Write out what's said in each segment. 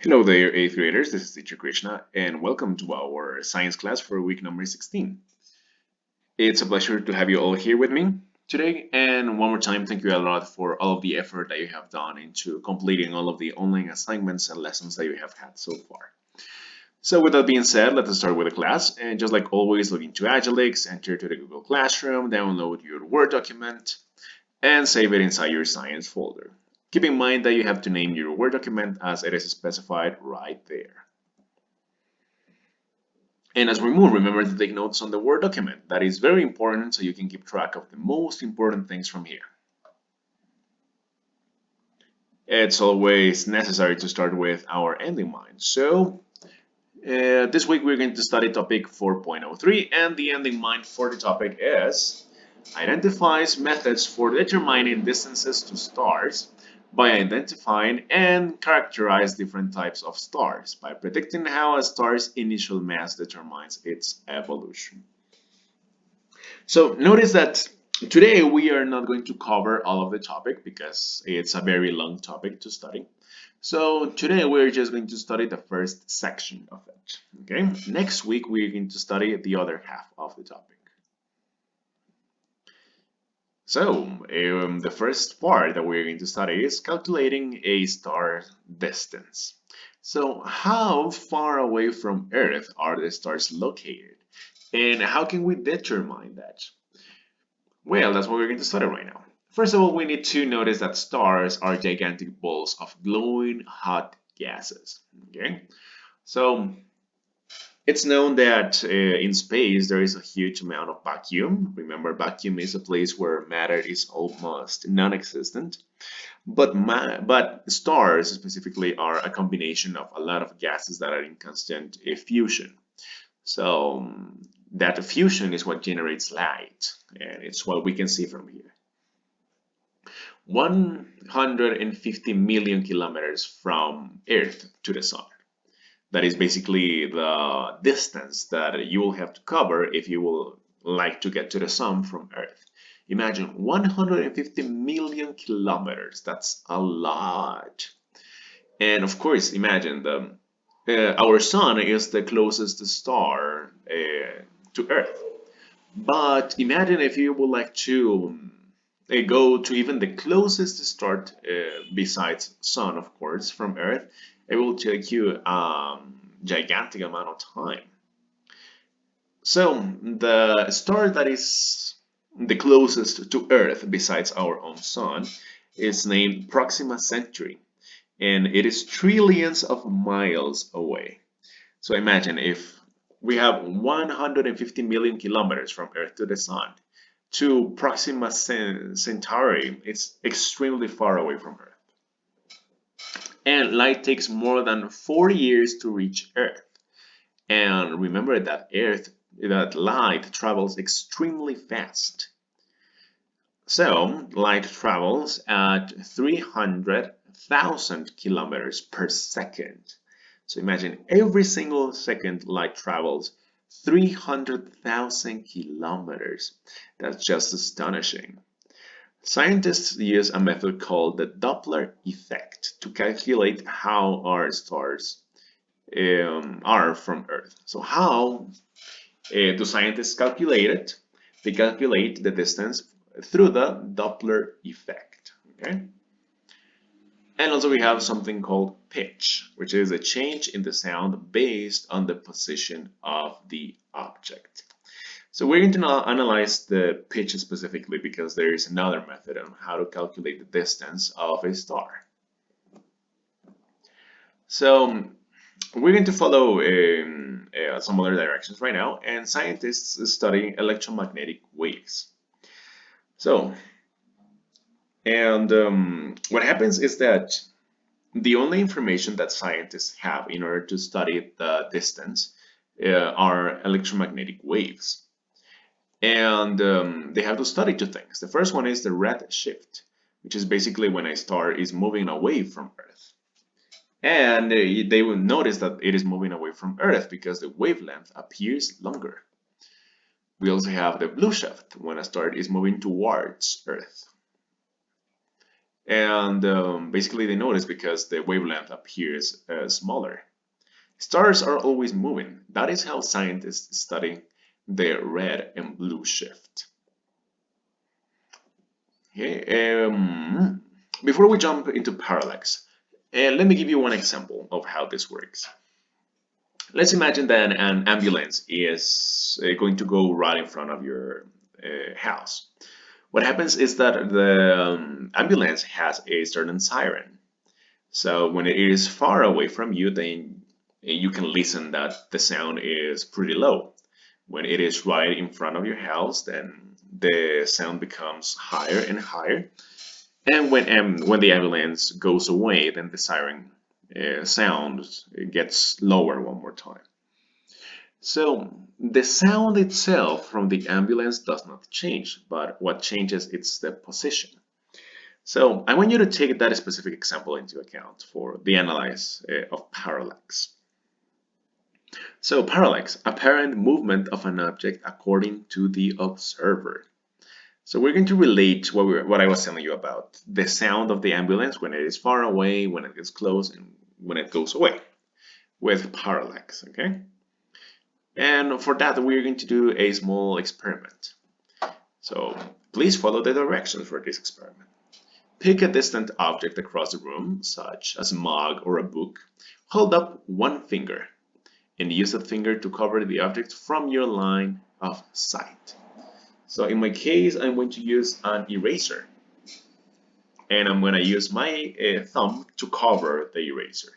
Hello there, 8th graders. This is Teacher Krishna, and welcome to our science class for week number 16. It's a pleasure to have you all here with me today, and one more time, thank you a lot for all of the effort that you have done into completing all of the online assignments and lessons that you have had so far. So, with that being said, let's start with the class. And just like always, log into Agilex, enter to the Google Classroom, download your Word document, and save it inside your science folder. Keep in mind that you have to name your Word document as it is specified right there. And as we move, remember to take notes on the Word document. That is very important so you can keep track of the most important things from here. It's always necessary to start with our end in mind. So this week we're going to study topic 4.03, and the end in mind for the topic is identifies methods for determining distances to stars by identifying and characterize different types of stars by predicting how a star's initial mass determines its evolution. So notice that today we are not going to cover all of the topic because it's a very long topic to study. So today we're just going to study the first section of it. Okay, next week we're going to study the other half of the topic. So the first part that we're going to study is calculating a star distance. So how far away from Earth are the stars located? And how can we determine that? Well, that's what we're going to study right now. First of all, we need to notice that stars are gigantic balls of glowing hot gases. Okay, so it's known that in space there is a huge amount of vacuum. Remember, vacuum is a place where matter is almost non-existent. But stars specifically are a combination of a lot of gases that are in constant fusion. So that fusion is what generates light, and it's what we can see from here. 150 million kilometers from Earth to the Sun. That is basically the distance that you will have to cover if you will like to get to the Sun from Earth. Imagine 150 million kilometers. That's a lot. And of course, imagine our Sun is the closest star to Earth. But imagine if you would like to go to even the closest star besides Sun, of course, from Earth. It will take you a gigantic amount of time. So the star that is the closest to Earth besides our own Sun is named Proxima Centauri, and it is trillions of miles away. So imagine if we have 150 million kilometers from Earth to the Sun to Proxima Centauri, it's extremely far away from Earth. And light takes more than 4 years to reach Earth. And remember that light travels extremely fast. So light travels at 300,000 kilometers per second. So imagine every single second light travels 300,000 kilometers. That's just astonishing. Scientists use a method called the Doppler effect to calculate how our stars are from Earth. So how do scientists calculate it? They calculate the distance through the Doppler effect. Okay? And also we have something called pitch, which is a change in the sound based on the position of the object. So we're going to now analyze the pitch specifically because there is another method on how to calculate the distance of a star. So we're going to follow some other directions right now, and scientists study electromagnetic waves. So, and what happens is that the only information that scientists have in order to study the distance are electromagnetic waves. And they have to study two things. The first one is the red shift, which is basically when a star is moving away from Earth. And they will notice that it is moving away from Earth because the wavelength appears longer. We also have the blue shift when a star is moving towards Earth. And basically they notice because the wavelength appears smaller. Stars are always moving. That is how scientists study the red and blue shift. Okay, before we jump into parallax, let me give you one example of how this works. Let's imagine that an ambulance is going to go right in front of your house. What happens is that the ambulance has a certain siren. So when it is far away from you, then you can listen that the sound is pretty low. When it is right in front of your house, then the sound becomes higher and higher. And when the ambulance goes away, then the siren sound gets lower one more time. So the sound itself from the ambulance does not change, but what changes is the position. So I want you to take that specific example into account for the analysis of parallax. So parallax, apparent movement of an object according to the observer. So we're going to relate what I was telling you about the sound of the ambulance when it is far away, when it gets close, and when it goes away with parallax, okay? And for that, we're going to do a small experiment. So please follow the directions for this experiment. Pick a distant object across the room, such as a mug or a book. Hold up one finger and use that finger to cover the object from your line of sight. So in my case, I'm going to use an eraser. And I'm going to use my thumb to cover the eraser.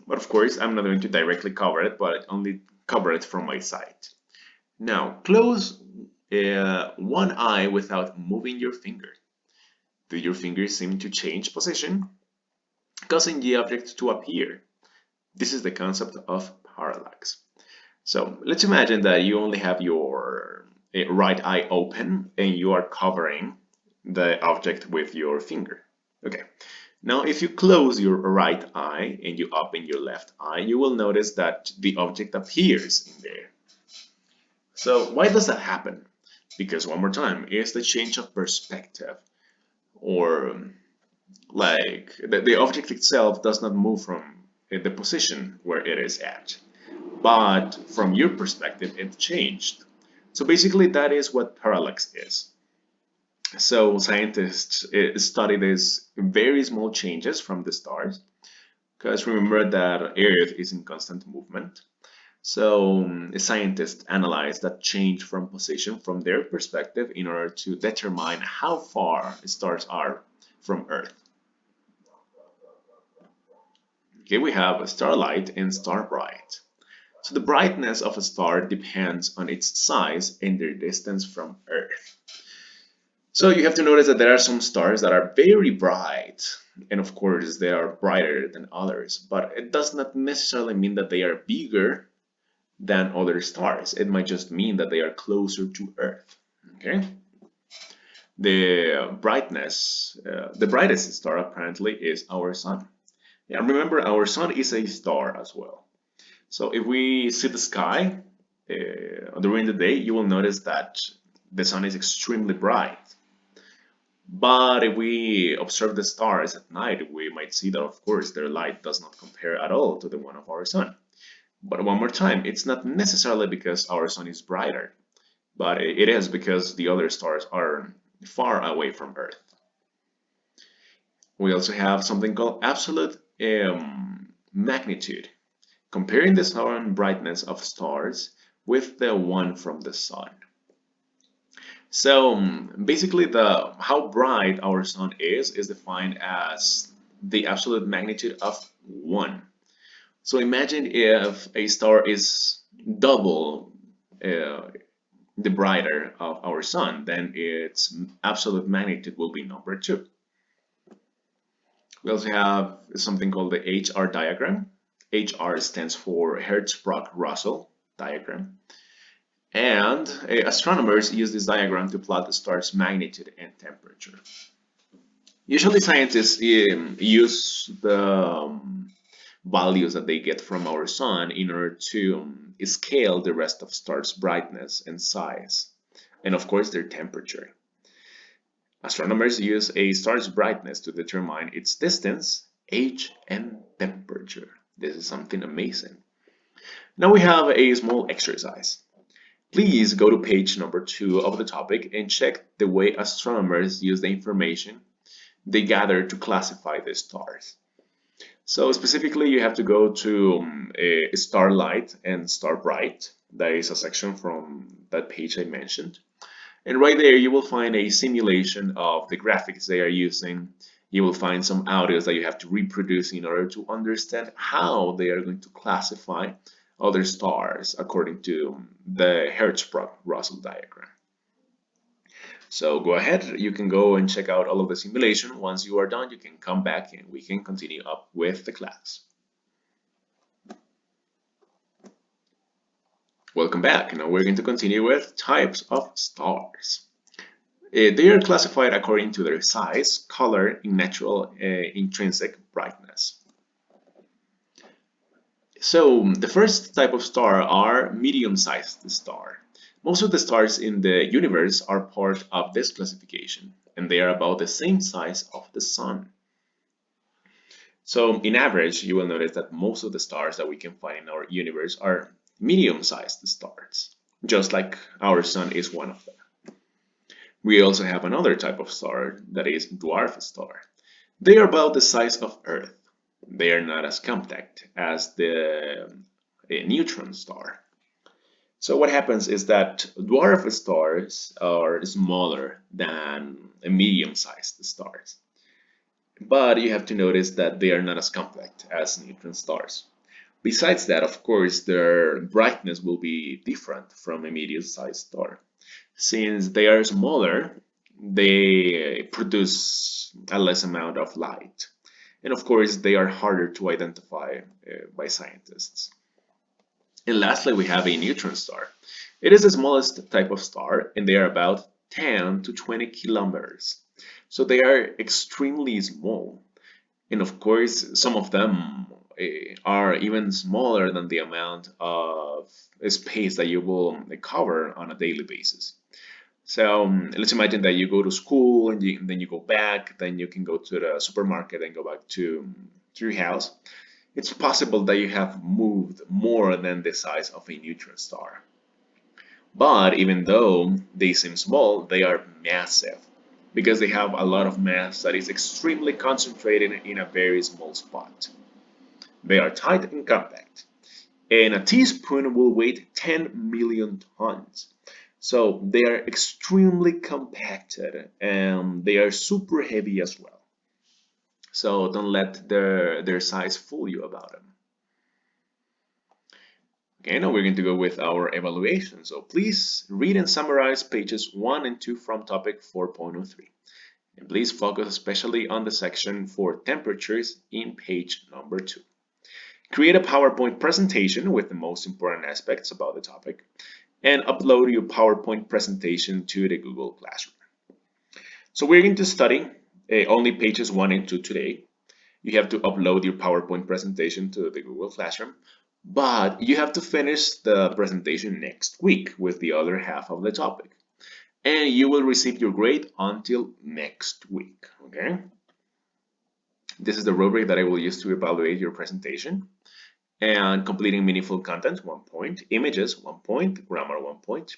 But of course, I'm not going to directly cover it, but only cover it from my side. Now, close one eye without moving your finger. Do your fingers seem to change position, causing the object to appear? This is the concept of parallax. So let's imagine that you only have your right eye open and you are covering the object with your finger. Okay. Now, if you close your right eye and you open your left eye, you will notice that the object appears in there. So why does that happen? Because one more time, it's the change of perspective, or like the object itself does not move from the position where it is at, but from your perspective, it changed. So basically, that is what parallax is. So scientists study these very small changes from the stars, because remember that Earth is in constant movement. So scientists analyze that change from position from their perspective in order to determine how far stars are from Earth. Okay, we have starlight and star bright. So the brightness of a star depends on its size and their distance from Earth. So you have to notice that there are some stars that are very bright, and of course they are brighter than others, but it does not necessarily mean that they are bigger than other stars. It might just mean that they are closer to Earth. Okay. The brightest star apparently is our sun. Yeah, remember our sun is a star as well. So if we see the sky during the day, you will notice that the sun is extremely bright. But if we observe the stars at night, we might see that, of course, their light does not compare at all to the one of our sun. But one more time, it's not necessarily because our sun is brighter, but it is because the other stars are far away from Earth. We also have something called absolute magnitude, comparing the sun brightness of stars with the one from the sun. So basically how bright our sun is defined as the absolute magnitude of 1. So imagine if a star is double the brighter of our sun, then its absolute magnitude will be number 2. We also have something called the HR diagram. HR stands for Hertzsprung-Russell diagram. And astronomers use this diagram to plot the star's magnitude and temperature. Usually scientists use the values that they get from our sun in order to scale the rest of stars' brightness and size, and of course their temperature. Astronomers use a star's brightness to determine its distance, age, and temperature. This is something amazing. Now we have a small exercise. Please go to page number 2 of the topic and check the way astronomers use the information they gather to classify the stars. So specifically, you have to go to Starlight and Starbright. That is a section from that page I mentioned. And right there, you will find a simulation of the graphics they are using. You will find some audios that you have to reproduce in order to understand how they are going to classify other stars according to the Hertzsprung-Russell diagram. So go ahead, you can go and check out all of the simulation. Once you are done, you can come back and we can continue up with the class. Welcome back. Now we're going to continue with types of stars. They are classified according to their size, color, and natural intrinsic brightness. So the first type of star are medium-sized stars. Most of the stars in the universe are part of this classification, and they are about the same size of the Sun. So in average, you will notice that most of the stars that we can find in our universe are medium-sized stars, just like our Sun is one of them. We also have another type of star that is dwarf star. They are about the size of Earth. They are not as compact as the neutron star. So what happens is that dwarf stars are smaller than medium-sized stars. But you have to notice that they are not as compact as neutron stars. Besides that, of course, their brightness will be different from a medium-sized star. Since they are smaller, they produce a less amount of light. And of course, they are harder to identify by scientists. And lastly, we have a neutron star. It is the smallest type of star, and they are about 10 to 20 kilometers. So they are extremely small. And of course, some of them are even smaller than the amount of space that you will cover on a daily basis. So let's imagine that you go to school and then you go back, then you can go to the supermarket and go back to your house. It's possible that you have moved more than the size of a neutron star. But even though they seem small, they are massive because they have a lot of mass that is extremely concentrated in a very small spot. They are tight and compact, and a teaspoon will weigh 10 million tons. So they are extremely compacted and they are super heavy as well. So don't let their size fool you about them. Okay, now we're going to go with our evaluation. So please read and summarize pages 1 and 2 from topic 4.03. And please focus especially on the section for temperatures in page number 2. Create a PowerPoint presentation with the most important aspects about the topic and upload your PowerPoint presentation to the Google Classroom. So we're going to study only pages 1 and 2 today. You have to upload your PowerPoint presentation to the Google Classroom, but you have to finish the presentation next week with the other half of the topic. And you will receive your grade until next week, okay? This is the rubric that I will use to evaluate your presentation. And completing meaningful content, 1 point. Images, 1 point. Grammar, 1 point.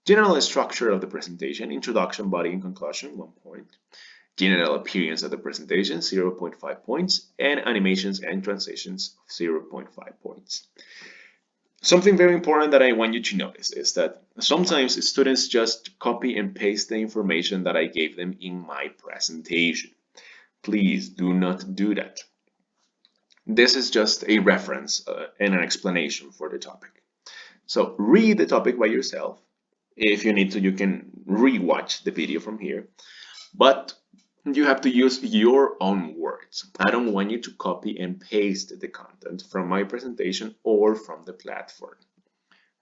General structure of the presentation, introduction, body, and conclusion, 1 point. General appearance of the presentation, 0.5 points. And animations and transitions, 0.5 points. Something very important that I want you to notice is that sometimes students just copy and paste the information that I gave them in my presentation. Please do not do that. This is just a reference and an explanation for the topic. So read the topic by yourself. If you need to, you can re-watch the video from here. But you have to use your own words. I don't want you to copy and paste the content from my presentation or from the platform.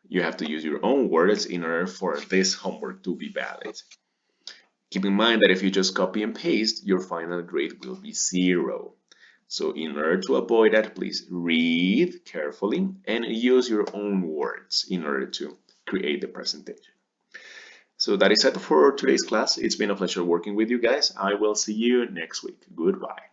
You have to use your own words in order for this homework to be valid. Keep in mind that if you just copy and paste, your final grade will be 0. So in order to avoid that, please read carefully and use your own words in order to create the presentation. So that is it for today's class. It's been a pleasure working with you guys. I will see you next week. Goodbye.